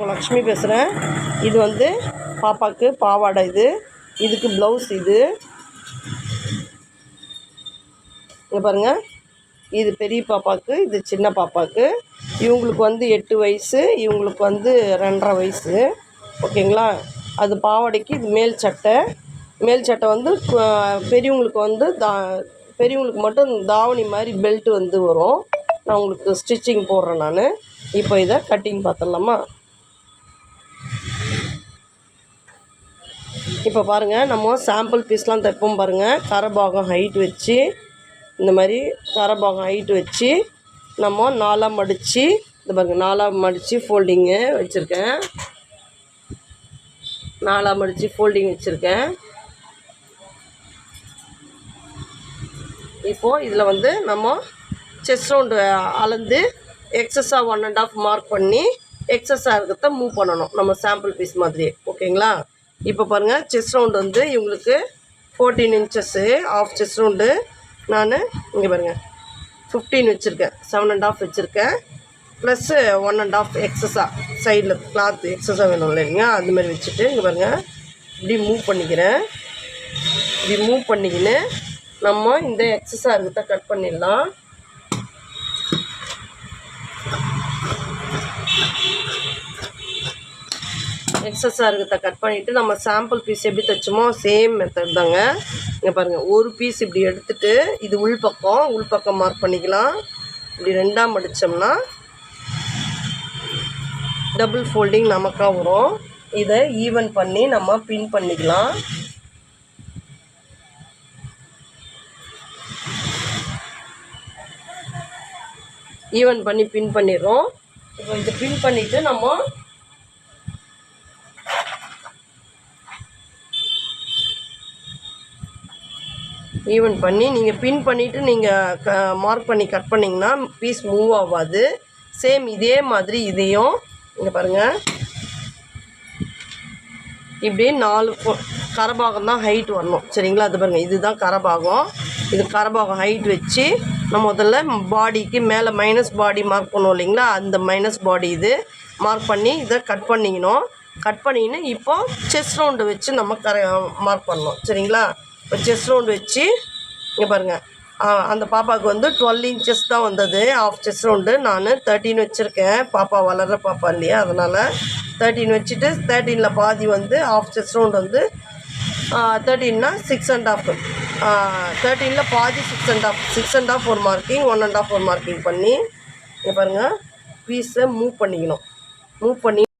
லக்ஷ்மி பேசுகிறேன். இது வந்து பாப்பாவுக்கு பாவாடை. இதுக்கு ப்ளவுஸ். இங்கே பாருங்கள், இது பெரிய பாப்பாவுக்கு, இது சின்ன பாப்பாவுக்கு. இவங்களுக்கு வந்து 8 வயசு, இவங்களுக்கு வந்து 2.5 வயசு. ஓகேங்களா? அது பாவாடைக்கு இது மேல் சட்டை. மேல் சட்டை வந்து பெரியவங்களுக்கு வந்து பெரியவங்களுக்கு மட்டும் தாவணி மாதிரி பெல்ட் வந்து வரும். நான் உங்களுக்கு ஸ்டிச்சிங் போடுறேன் நான். இப்போ இதை கட்டிங் பார்த்துடலாமா? இப்போ பாருங்கள், நம்ம சாம்பிள் பீஸ்லாம் தைப்போம் பாருங்கள். கரைபாகம் ஹைட் வச்சு, இந்த மாதிரி கரைபாகம் ஹைட் வச்சு நம்ம 4ஆக மடித்து, இந்த பாருங்கள் 4ஆக மடித்து ஃபோல்டிங்கு வச்சுருக்கேன். 4ஆக மடித்து ஃபோல்டிங் வச்சுருக்கேன். இப்போது இதில் வந்து நம்ம செஸ்ட் ரவுண்டு அளந்து எக்ஸஸாக 1.5 மார்க் பண்ணி எக்ஸஸாக இருக்கிறத மூவ் பண்ணணும், நம்ம சாம்பிள் பீஸ் மாதிரியே. ஓகேங்களா? இப்போ பாருங்கள், செஸ்ட் ரவுண்டு வந்து இவங்களுக்கு 14 இன்ச்சஸ்ஸு ஆஃப் செஸ்ட் ரவுண்டு. நான் இங்கே பாருங்கள் 15 வச்சுருக்கேன், 7.5 வச்சுருக்கேன். ப்ளஸ்ஸு 1.5 எக்ஸஸாக சைடில் கிளாத் எக்ஸஸாக வேணும் இல்லைங்க, அதுமாதிரி வச்சுட்டு இங்கே பாருங்கள் இப்படி மூவ் பண்ணிக்கிறேன். இப்படி மூவ் பண்ணிக்கின்னு நம்ம இந்த எக்ஸஸாக இருக்கிறத கட் பண்ணிடலாம். எக்ஸஸாக இருக்கிறத கட் பண்ணிவிட்டு நம்ம சாம்பிள் பீஸ் எப்படி தைச்சோமோ சேம் மெத்தட் தாங்க. இங்கே பாருங்கள், ஒரு பீஸ் இப்படி எடுத்துகிட்டு இது உள்பக்கம் மார்க் பண்ணிக்கலாம். இப்படி 2ஆக மடித்தோம்னா டபுள் ஃபோல்டிங் நமக்காக வரும். இதை ஈவன் பண்ணி நம்ம பின் பண்ணிக்கலாம். ஈவன் பண்ணி பின் பண்ணிடுறோம். இப்போ இதை பின் பண்ணிவிட்டு நம்ம ஈவன் பண்ணி நீங்கள் பின் பண்ணிவிட்டு நீங்கள் மார்க் பண்ணி கட் பண்ணிங்கன்னா பீஸ் மூவ் ஆகாது. சேம் இதே மாதிரி இதையும் இங்கே பாருங்கள், இப்படி 4 கரைபாகம் தான் ஹைட் வரணும். சரிங்களா? அது பாருங்கள், இதுதான் கரைபாகம். இது கரைபாகம் ஹைட் வச்சு நம்ம முதல்ல பாடிக்கு மேலே மைனஸ் பாடி மார்க் பண்ணுவோம் இல்லைங்களா, அந்த மைனஸ் பாடி இது மார்க் பண்ணி இதை கட் பண்ணிக்கணும். கட் பண்ணிக்கின்னு இப்போ செஸ்ட் ரவுண்டு வச்சு நம்ம மார்க் பண்ணணும். சரிங்களா? இப்போ செஸ்ட் ரவுண்டு வச்சு இங்கே பாருங்கள், அந்த பாப்பாவுக்கு வந்து 12 இன்ச்சஸ் தான் வந்தது ஆஃப் செஸ்ட் ரவுண்டு. நான் 13 வச்சுருக்கேன். பாப்பா வளர்கிற பாப்பா இல்லையா, அதனால் 13 வச்சுட்டு 13ல் பாதி வந்து ஆஃப் செஸ்ட் ரவுண்டு வந்து 13னா 6.5. 13ல் பாதி 6.5 ஒரு மார்க்கிங், 1.5 ஒரு மார்க்கிங் பண்ணி இங்கே பாருங்கள் பீஸை மூவ் பண்ணிக்கணும். மூவ் பண்ணி